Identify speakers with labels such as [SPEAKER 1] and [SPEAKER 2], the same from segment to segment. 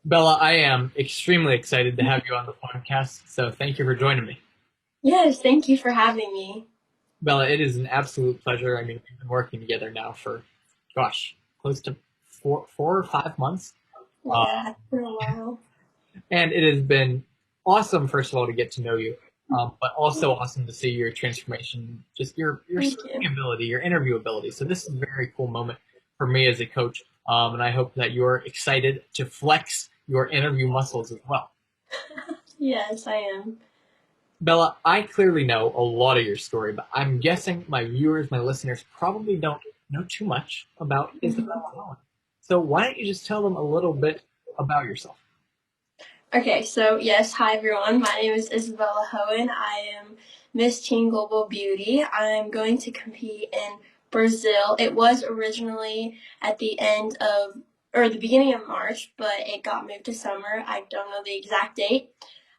[SPEAKER 1] Bella, I am extremely excited to have you on the podcast, so thank you for joining me.
[SPEAKER 2] Yes, thank you for having me.
[SPEAKER 1] Bella, it is an absolute pleasure. I mean, we've been working together now for, gosh, close to 4 or 5 months. Uh,
[SPEAKER 2] Yeah, for a while.
[SPEAKER 1] and it has been awesome, first of all, to get to know you, but also awesome to see your transformation, just your
[SPEAKER 2] Thank
[SPEAKER 1] speaking
[SPEAKER 2] you.
[SPEAKER 1] ability, your interview ability. So this is a very cool moment for me as a coach, and I hope that you're excited to flex your interview muscles as well.
[SPEAKER 2] Yes, I am.
[SPEAKER 1] Bella, I clearly know a lot of your story, but I'm guessing my viewers, my listeners, probably don't know too much about
[SPEAKER 2] Mhm.
[SPEAKER 1] Isabella Hoehn. So why don't you just tell them a little bit about yourself?
[SPEAKER 2] Okay, so yes, hi everyone. My name is Isabella Hoehn. I am Miss Teen Global Beauty. I'm going to compete in Brazil. It was originally at the end of, or the beginning of March, but it got moved to summer. I don't know the exact date.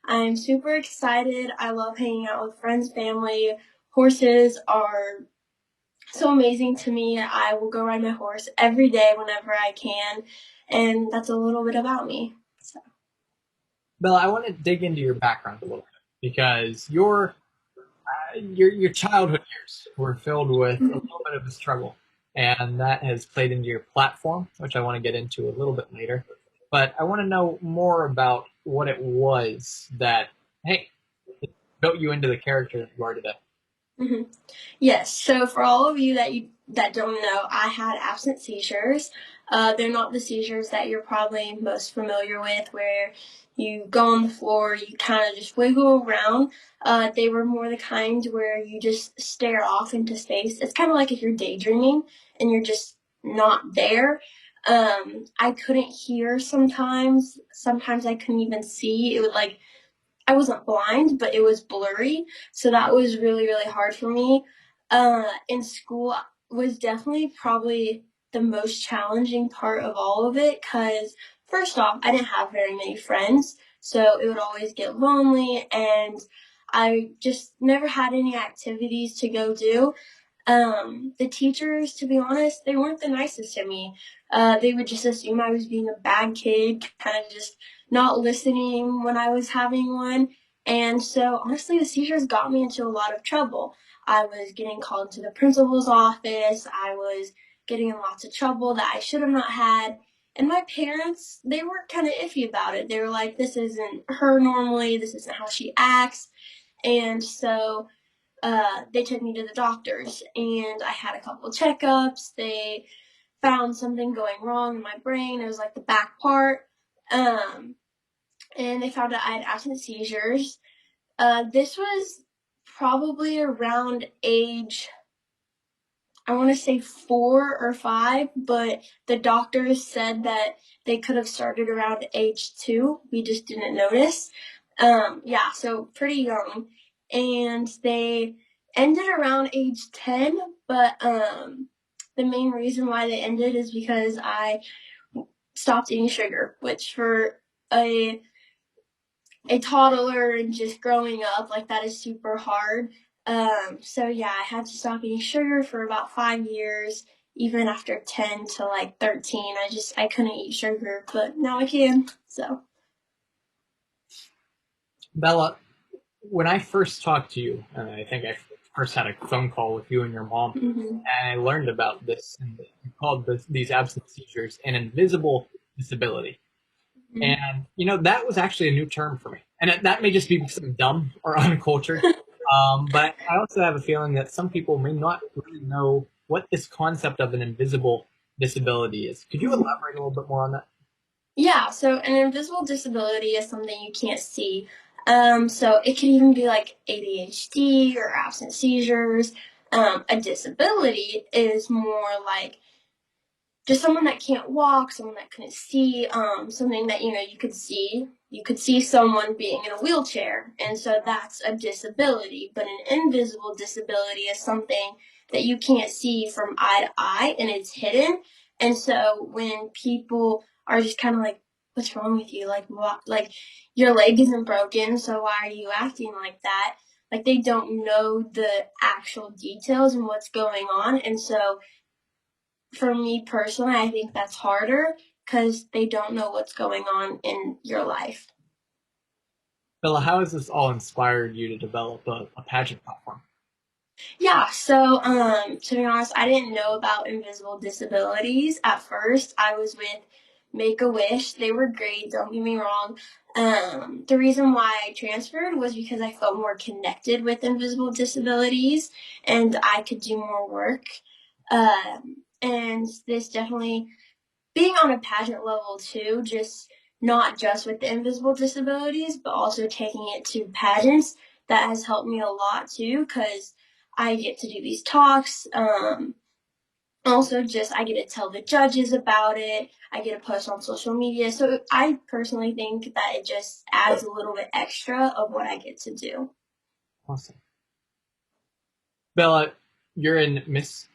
[SPEAKER 2] I'm super excited. I love hanging out with friends, family. Horses are so amazing to me. I will go ride my horse every day whenever I can, and that's a little bit about me. So.
[SPEAKER 1] Bella, I want to dig into your background a little bit because your childhood years were filled with a little bit of a struggle, and that has played into your platform, which I want to get into a little bit later. But I want to know more about what it was that, hey, built you into the character that you are today.
[SPEAKER 2] Mm-hmm. Yes. So for all of you that don't know, I had absent seizures. They're not the seizures that you're probably most familiar with, where you go on the floor, you kind of just wiggle around. They were more the kind where you just stare off into space. It's kind of like if you're daydreaming and you're just not there. I couldn't hear sometimes. Sometimes I couldn't even see. It would like I wasn't blind, but it was blurry. So that was really, really hard for me. In school was definitely probably the most challenging part of all of it because first off, I didn't have very many friends. So it would always get lonely and I just never had any activities to go do. The teachers, to be honest, they weren't the nicest to me. They would just assume I was being a bad kid, kind of just not listening when I was having one. And so, honestly, the seizures got me into a lot of trouble. I was getting called to the principal's office. I was getting in lots of trouble that I should have not had. And my parents, they were kind of iffy about it. They were like, this isn't her normally. This isn't how she acts. And so they took me to the doctors and I had a couple of checkups. They found something going wrong in my brain. It was like the back part. Um, and they found out I had absent seizures. This was probably around age, I want to say 4 or 5, but the doctors said that they could have started around age 2. We just didn't notice. Yeah, so pretty young. And they ended around age 10, but the main reason why they ended is because I stopped eating sugar, which for a a toddler and just growing up, like that is super hard. So yeah, I had to stop eating sugar for about 5 years. Even after 10 to like 13, I couldn't eat sugar, but now I can. So.
[SPEAKER 1] Bella, when I first talked to you, and I think I first had a phone call with you and your mom,
[SPEAKER 2] Mm-hmm.
[SPEAKER 1] and I learned about this, and you called these absent seizures an invisible disability. And, that was actually a new term for me. And that may just be because I'm dumb or uncultured. But I also have a feeling that some people may not really know what this concept of an invisible disability is. Could you
[SPEAKER 2] Mm-hmm.
[SPEAKER 1] elaborate a little bit more on that?
[SPEAKER 2] Yeah, so an invisible disability is something you can't see. So it can even be like ADHD or absent seizures. A disability is more like just someone that can't walk, someone that couldn't see, something that you could see. You could see someone being in a wheelchair, and so that's a disability. But an invisible disability is something that you can't see from eye to eye, and it's hidden. And so when people are just kind of like, "What's wrong with you? Like what? Like your leg isn't broken, so why are you acting like that?" Like they don't know the actual details and what's going on, and so for me personally, I think that's harder because they don't know what's going on in your life.
[SPEAKER 1] Bella, how has this all inspired you to develop a pageant platform?
[SPEAKER 2] Yeah, so to be honest, I didn't know about invisible disabilities at first. I was with Make a Wish. They were great, don't get me wrong. The reason why I transferred was because I felt more connected with invisible disabilities and I could do more work. And this definitely being on a pageant level too, just not just with the invisible disabilities, but also taking it to pageants, that has helped me a lot too, because I get to do these talks. Also, just I get to tell the judges about it. I get to post on social media. So I personally think that it just adds a little bit extra of what I get to do.
[SPEAKER 1] Awesome. Bella, you're in Miss,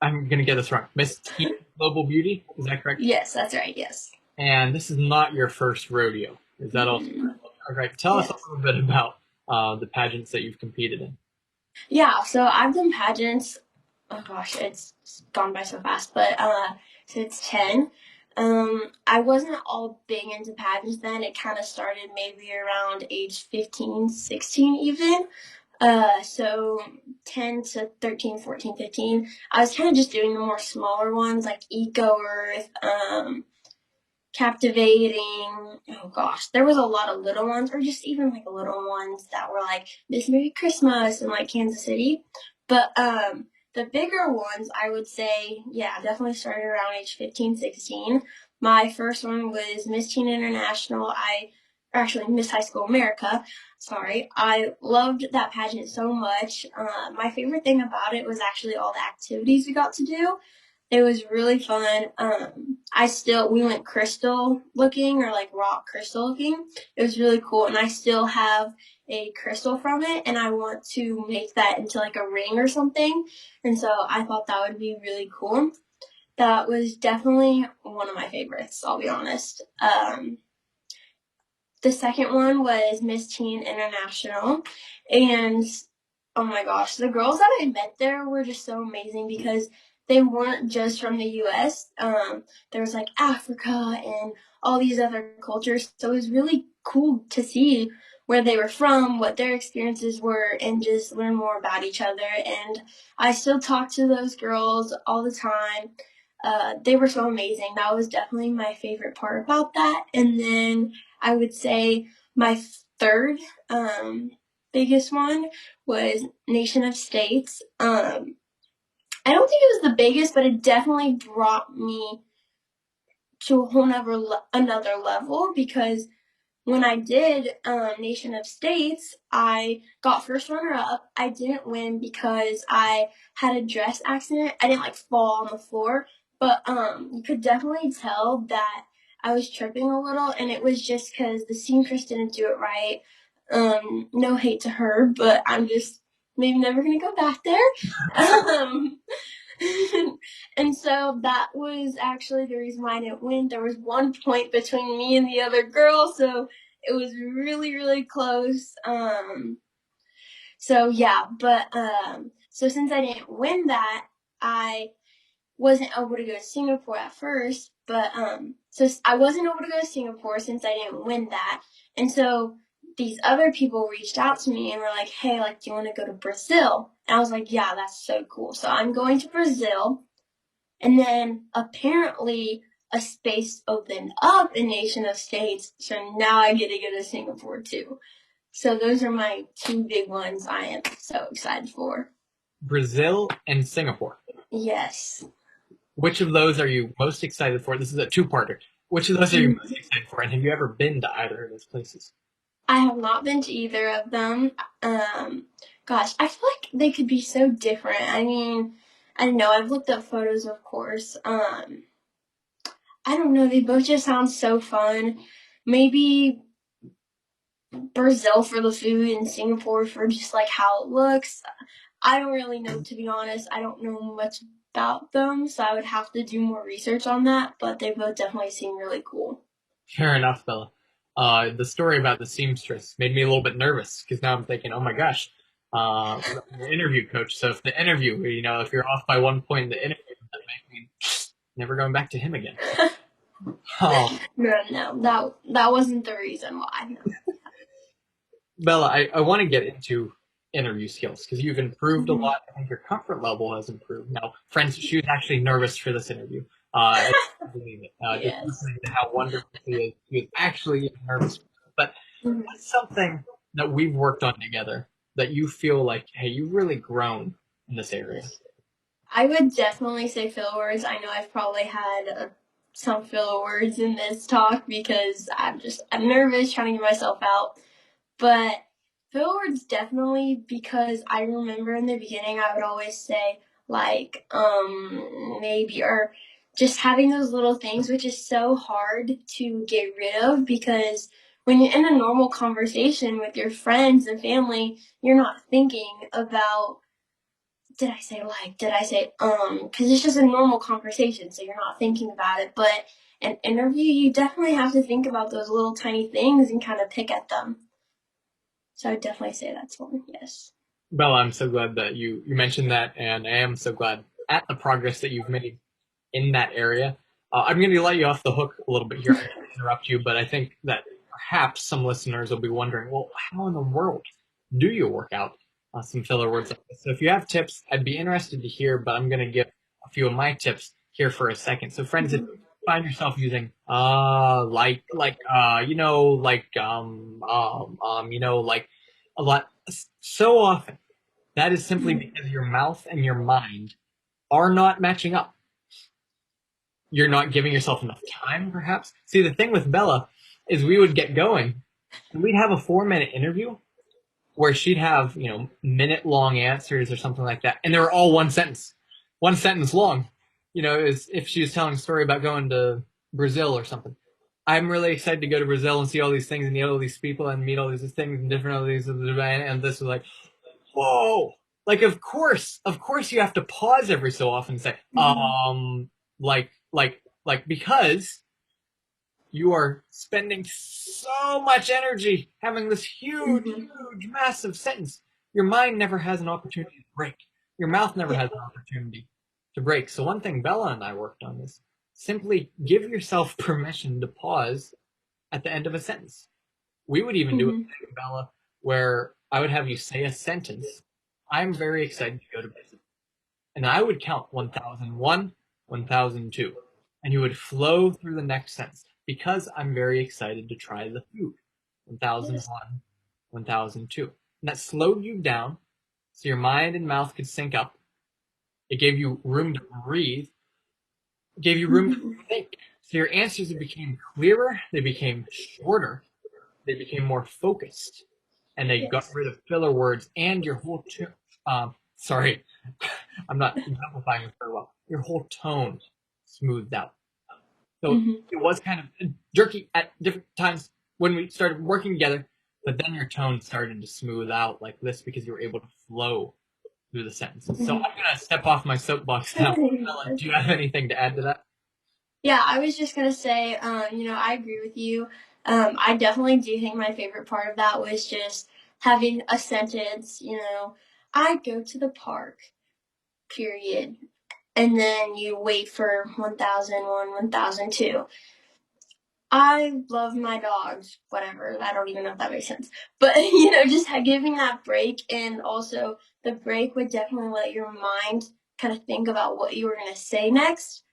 [SPEAKER 1] I'm going to get this wrong, Miss Teen Global Beauty. Is that correct?
[SPEAKER 2] Yes, that's right. Yes.
[SPEAKER 1] And this is not your first rodeo. Is that also
[SPEAKER 2] Mm-hmm.
[SPEAKER 1] correct? All right. Tell us a
[SPEAKER 2] Yes.
[SPEAKER 1] little bit about the pageants that you've competed in.
[SPEAKER 2] Yeah, so I've done pageants. Oh gosh, it's gone by so fast, but since 10. I wasn't all big into pageants then. It kind of started maybe around age 15, 16 even. So 10 to 13, 14, 15. I was kind of just doing the more smaller ones like Eco Earth, captivating. Oh gosh, there was a lot of little ones, or just even like little ones that were like Miss Merry Christmas in like Kansas City. But the bigger ones, I would say, yeah, definitely started around age 15, 16. My first one was Miss Teen International. Actually Miss High School America. Sorry, I loved that pageant so much. My favorite thing about it was actually all the activities we got to do. It was really fun. We went crystal looking, or like rock crystal looking. It was really cool, and I still have a crystal from it, and I want to make that into like a ring or something. And so I thought that would be really cool. That was definitely one of my favorites, I'll be honest. The second one was Miss Teen International. And oh my gosh, the girls that I met there were just so amazing because they weren't just from the US. There was like Africa and all these other cultures. So it was really cool to see where they were from, what their experiences were, and just learn more about each other. And I still talk to those girls all the time. They were so amazing. That was definitely my favorite part about that. And then I would say my third biggest one was Nation of States. I don't think it was the biggest, but it definitely brought me to a whole another level because when I did Nation of States, I got first runner up. I didn't win because I had a dress accident. I didn't like fall on the floor, but you could definitely tell that I was tripping a little, and it was just because the seamstress didn't do it right. No hate to her, but I'm just maybe never gonna go back there. Um, and so that was actually the reason why I didn't win. There was 1 point between me and the other girl, so it was really, really close. So yeah, but so since I didn't win that, I wasn't able to go to Singapore at first. But so I wasn't able to go to Singapore since I didn't win that, and so these other people reached out to me and were like, "Hey, like, do you want to go to Brazil?" And I was like, "Yeah, that's so cool." So I'm going to Brazil. And then apparently a space opened up in Nation of States. So now I get to go to Singapore too. So those are my two big ones I am so excited for.
[SPEAKER 1] Brazil and Singapore.
[SPEAKER 2] Yes.
[SPEAKER 1] Which of those are you most excited for? This is a two-parter. Which of those are you most excited for, and have you ever been to either of those places?
[SPEAKER 2] I have not been to either of them. Um, Gosh, I feel like they could be so different. I mean, I don't know. I've looked up photos, of course. I don't know. They both just sound so fun. Maybe Brazil for the food and Singapore for just like how it looks. I don't really know, to be honest. I don't know much about them, so I would have to do more research on that, but they both definitely seem really cool.
[SPEAKER 1] Fair enough, Bella. The story about the seamstress made me a little bit nervous because now I'm thinking, oh my gosh, the interview coach. So if the interview, if you're off by 1 point in the interview, that might mean never going back to him again. Oh,
[SPEAKER 2] No, that wasn't the reason why. No.
[SPEAKER 1] Bella, I want to get into interview skills because you've improved a
[SPEAKER 2] Mhm.
[SPEAKER 1] lot. I think your comfort level has improved. Now, friends, she was actually nervous for this interview. I can't believe it. Just
[SPEAKER 2] Yes.
[SPEAKER 1] listening to how wonderful she was actually nervous. But
[SPEAKER 2] Mhm.
[SPEAKER 1] what's something that we've worked on together that you feel like, hey, you've really grown in this area?
[SPEAKER 2] I would definitely say filler words. I know I've probably had some filler words in this talk because I'm nervous trying to get myself out. But filler words definitely because I remember in the beginning I would always say like maybe or just having those little things which is so hard to get rid of because when you're in a normal conversation with your friends and family, you're not thinking about did I say like? Did I say because it's just a normal conversation, so you're not thinking about it. But an interview, you definitely have to think about those little tiny things and kind of pick at them. So I would definitely say that's one. Yes.
[SPEAKER 1] Bella, I'm so glad that you mentioned that, and I am so glad at the progress that you've made in that area. I'm going to let you off the hook a little bit here. I didn't interrupt you, but I think that perhaps some listeners will be wondering, well, how in the world do you work out some filler words like this? So if you have tips, I'd be interested to hear, but I'm going to give a few of my tips here for a second. So friends, if you find yourself using like a lot so often, that is simply because your mouth and your mind are not matching up. You're not giving yourself enough time, perhaps. See, the thing with Bella is we would get going and we'd have a 4 minute interview where she'd have, minute long answers or something like that. And they were all one sentence long. As if she was telling a story about going to Brazil or something. I'm really excited to go to Brazil and see all these things and meet all these people and meet all these things and different all these and this was like, whoa. Like of course you have to pause every so often and say, because you are spending so much energy having this huge, huge, massive sentence. Your mind never has an opportunity to break. Your mouth never
[SPEAKER 2] Yeah.
[SPEAKER 1] has an opportunity to break. So one thing Bella and I worked on is simply give yourself permission to pause at the end of a sentence. We would even do a
[SPEAKER 2] Mm-hmm.
[SPEAKER 1] thing, Bella, where I would have you say a sentence. I'm very excited to go to Brazil. And I would count 1001, 1002. And you would flow through the next sentence because I'm very excited to try the food.
[SPEAKER 2] Yes.
[SPEAKER 1] 1001, 1002. And that slowed you down so your mind and mouth could sync up. It gave you room to breathe, it gave you room to
[SPEAKER 2] Mm-hmm.
[SPEAKER 1] think. So your answers became clearer, they became shorter, they became more focused, and they got
[SPEAKER 2] Yes.
[SPEAKER 1] rid of filler words and your whole sorry, I'm not exemplifying this very well. Your whole tone smoothed out. So
[SPEAKER 2] Mm-hmm.
[SPEAKER 1] it was kind of jerky at different times when we started working together, but then your tone started to smooth out like this because you were able to flow through the sentences. So
[SPEAKER 2] Mm-hmm.
[SPEAKER 1] I'm gonna step off my soapbox now. Bella, do you have anything to add to that?
[SPEAKER 2] Yeah, I was just gonna say, I agree with you. I definitely do think my favorite part of that was just having a sentence. I go to the park. Period. And then you wait for 1001, 1002. I love my dogs, whatever. I don't even know if that makes sense. But, just giving that break. And also, the break would definitely let your mind kind of think about what you were going to say next.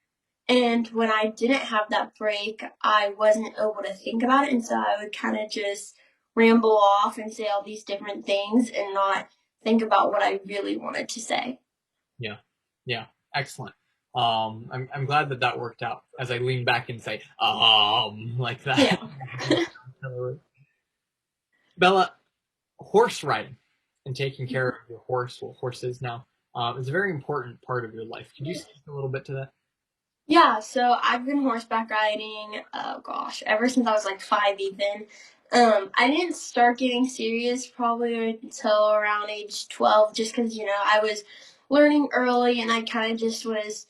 [SPEAKER 2] And when I didn't have that break, I wasn't able to think about it. And so I would kind of just ramble off and say all these different things and not think about what I really wanted to say.
[SPEAKER 1] Yeah, yeah, excellent. I'm glad that that worked out. As I lean back and say like that.
[SPEAKER 2] Yeah.
[SPEAKER 1] Bella, horse riding and taking care of your horse, well, horses now, is a very important part of your life. Could you speak a little bit to that?
[SPEAKER 2] Yeah, so I've been horseback riding, oh gosh, ever since I was like 5 even. I didn't start getting serious probably until around age 12 just because, I was learning early and I kind of just was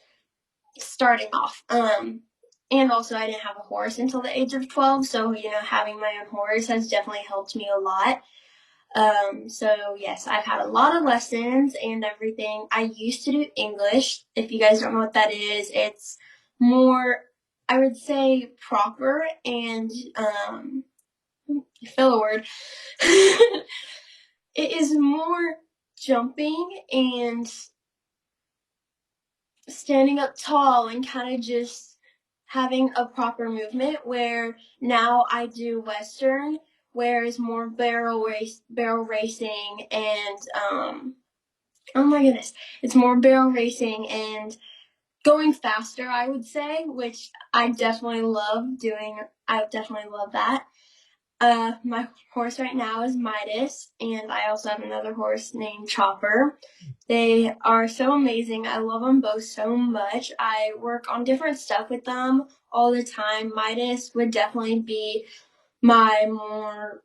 [SPEAKER 2] starting off. And also I didn't have a horse until the age of 12, so, having my own horse has definitely helped me a lot. So yes, I've had a lot of lessons and everything. I used to do English. If you guys don't know what that is, it's more. I would say proper and fill a word. It is more jumping and standing up tall and kind of just having a proper movement, where now I do Western, where it's more barrel racing, and oh my goodness, it's more barrel racing and going faster, I would say, which I definitely love doing. I definitely love that. My horse right now is Midas, and I also have another horse named Chopper. They are so amazing. I love them both so much. I work on different stuff with them all the time. Midas would definitely be my more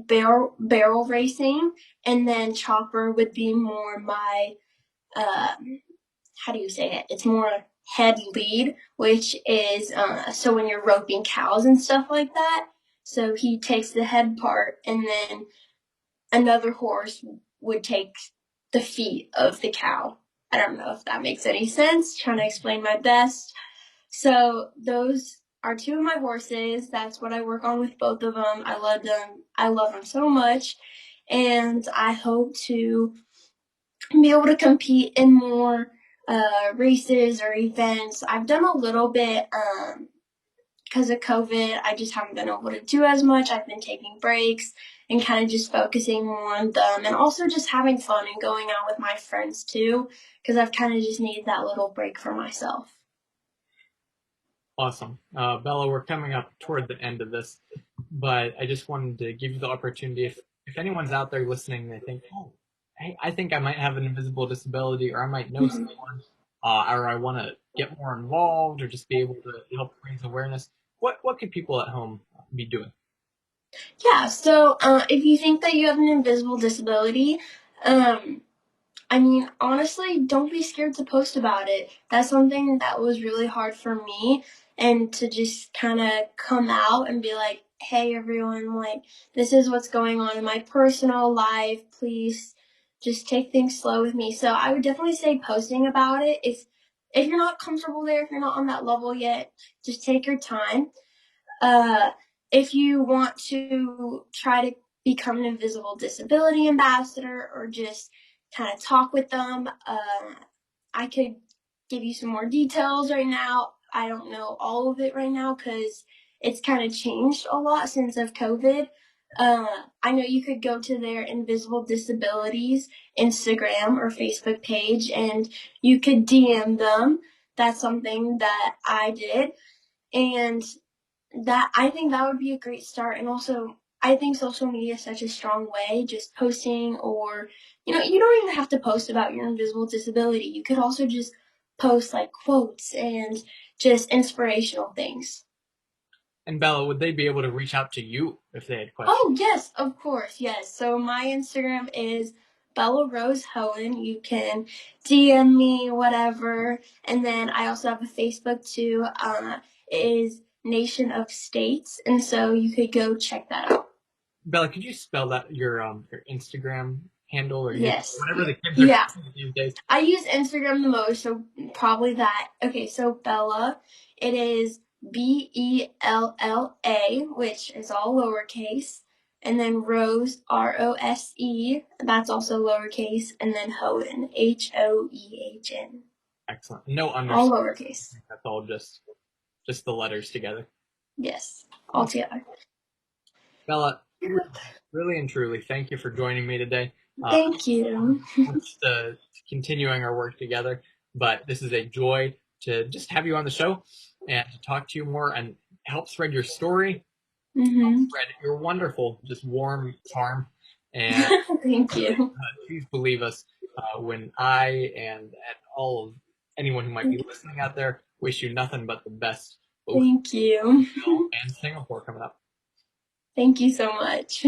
[SPEAKER 2] barrel racing, and then Chopper would be more my uh, how do you say it? It's more head lead, which is so when you're roping cows and stuff like that. So he takes the head part, and then another horse would take the feet of the cow. I don't know if that makes any sense. Trying to explain my best. So those are two of my horses. That's what I work on with both of them. I love them. I love them so much, and I hope to be able to compete in more races or events. I've done a little bit because of COVID. I just haven't been able to do as much. I've been taking breaks and kind of just focusing more on them, and also just having fun and going out with my friends too, because I've kind of just needed that little break for myself.
[SPEAKER 1] Awesome. Bella, we're coming up toward the end of this, but I just wanted to give you the opportunity. If anyone's out there listening, they think, oh, hey, I think I might have an invisible disability, or I might know
[SPEAKER 2] Mm-hmm.
[SPEAKER 1] someone, or I want to get more involved, or just be able to help raise awareness, what could people at home be doing?
[SPEAKER 2] Yeah, so if you think that you have an invisible disability, um, I mean, honestly, don't be scared to post about it. That's something that was really hard for me, and to just kind of come out and be like, hey, everyone, like, this is what's going on in my personal life. Please just take things slow with me. So I would definitely say posting about it. If you're not comfortable there, if you're not on that level yet, just take your time. Uh, if you want to try to become an invisible disability ambassador, or just kind of talk with them, I could give you some more details right now. I don't know all of it right now because it's kind of changed a lot since of COVID. Uh, I know you could go to their Invisible Disabilities Instagram or Facebook page, and you could DM them. That's something that I did. And that I think that would be a great start. And also, I think social media is such a strong way, just posting, or you don't even have to post about your invisible disability. You could also just post like quotes and just inspirational things.
[SPEAKER 1] And Bella, would they be able to reach out to you if they had questions?
[SPEAKER 2] Oh yes, of course, yes. So my Instagram is Bella Rose Hoehn. You can DM me, whatever. And then I also have a Facebook too. It is Nation of States, and so you could go check that out.
[SPEAKER 1] Bella, could you spell that your Instagram handle or
[SPEAKER 2] Yes.
[SPEAKER 1] whatever the kids are
[SPEAKER 2] Yeah.
[SPEAKER 1] calling it these days?
[SPEAKER 2] I use Instagram the most, so probably that. Okay, so Bella, it is Bella, which is all lowercase, and then Rose, Rose, that's also lowercase, and then Hoehn, Hoehn,
[SPEAKER 1] Excellent. No
[SPEAKER 2] all
[SPEAKER 1] underscore.
[SPEAKER 2] lowercase.
[SPEAKER 1] That's all just the letters together.
[SPEAKER 2] Yes, all
[SPEAKER 1] Awesome.
[SPEAKER 2] together.
[SPEAKER 1] Bella, really and truly, thank you for joining me today.
[SPEAKER 2] Thank you.
[SPEAKER 1] Much to continuing our work together, but this is a joy to just have you on the show and to talk to you more and help spread your story, help
[SPEAKER 2] Mm-hmm.
[SPEAKER 1] spread your wonderful, just warm charm. And
[SPEAKER 2] Thank you.
[SPEAKER 1] please believe us when I and all of anyone who might be listening out there wish you nothing but the best, both
[SPEAKER 2] Thank you.
[SPEAKER 1] in and Singapore coming up.
[SPEAKER 2] Thank you so much.